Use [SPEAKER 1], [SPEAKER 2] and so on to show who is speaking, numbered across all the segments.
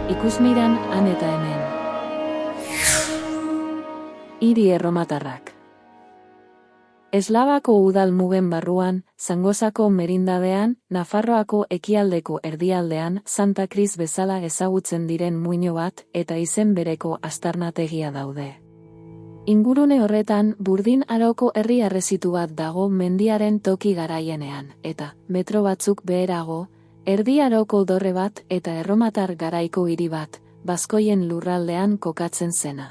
[SPEAKER 1] Ikusmiran han eta hemen. Hiri erromatarrak. Eslavako udal mugen barruan, Zangozako merindadean, Nafarroako ekialdeko erdialdean Santa Kris bezala ezagutzen diren muino bat eta izen bereko aztarnategia daude. Ingurune horretan Burdin Aroko herri harresitu bat dago mendiaren toki garaienean, eta metro batzuk beherago, Erdi Aroko dorre bat eta erromatar garaiko hiri bat, Baskoien lurraldean kokatzen zena.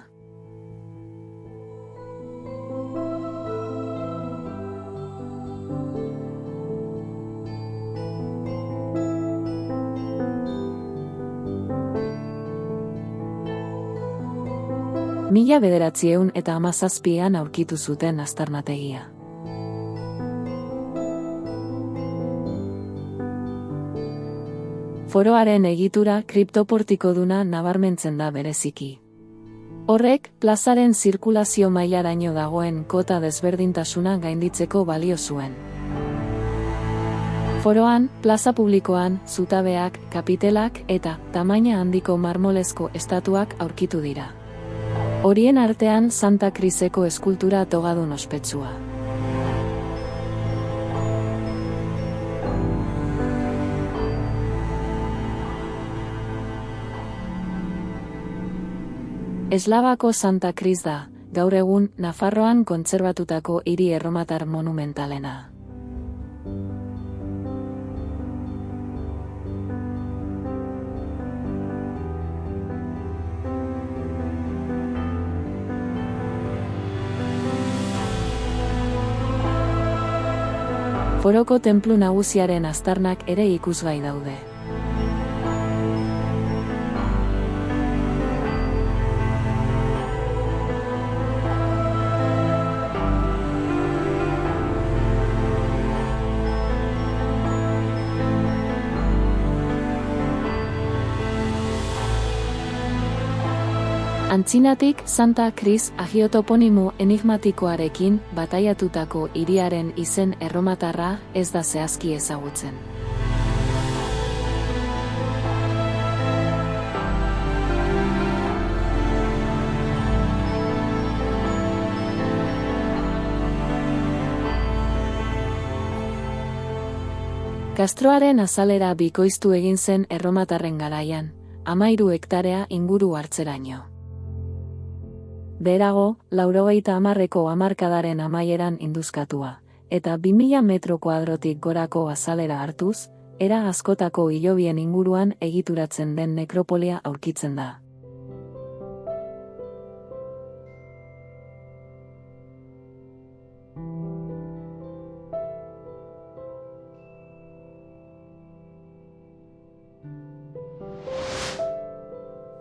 [SPEAKER 1] Mila 1917an aurkitu zuten aztarnategia. Foroaren egitura kriptoportikoduna nabarmentzen da bereziki. Horrek, plazaren zirkulazio mailaraino dagoen kota desberdintasuna gainditzeko balio zuen. Foroan, plaza publikoan, zutabeak, kapitelak eta tamaina handiko marmolezko estatuak aurkitu dira. Horien artean Santa Kriseko eskultura togadun ospetsua. Eslavako Santa Kris da, gaur egun Nafarroan kontserbatutako hiri erromatar monumentalena. Foroko tenplu nagusiaren aztarnak ere ikusgai daude. Antzinatik Santa Kris agiotoponimo enigmatikoarekin bataiatutako hiriaren izen erromatarra ez da zehazki ezagutzen. Kastroaren azalera bikoiztu egin zen erromatarren garaian, 13 hektarea inguru hartzeraino. Beherago, 90ko hamarkadaren amaieran induzkatua, eta 2000 metro kuadrotik gorako azalera hartuz, era askotako hilobien inguruan egituratzen den nekropolia aurkitzen da.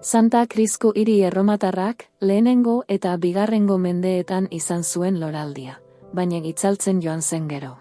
[SPEAKER 1] Santa Krisko hiri erromatarrak lehenengo eta bigarrengo mendeetan izan zuen loraldia, baina itzaltzen joan zen gero.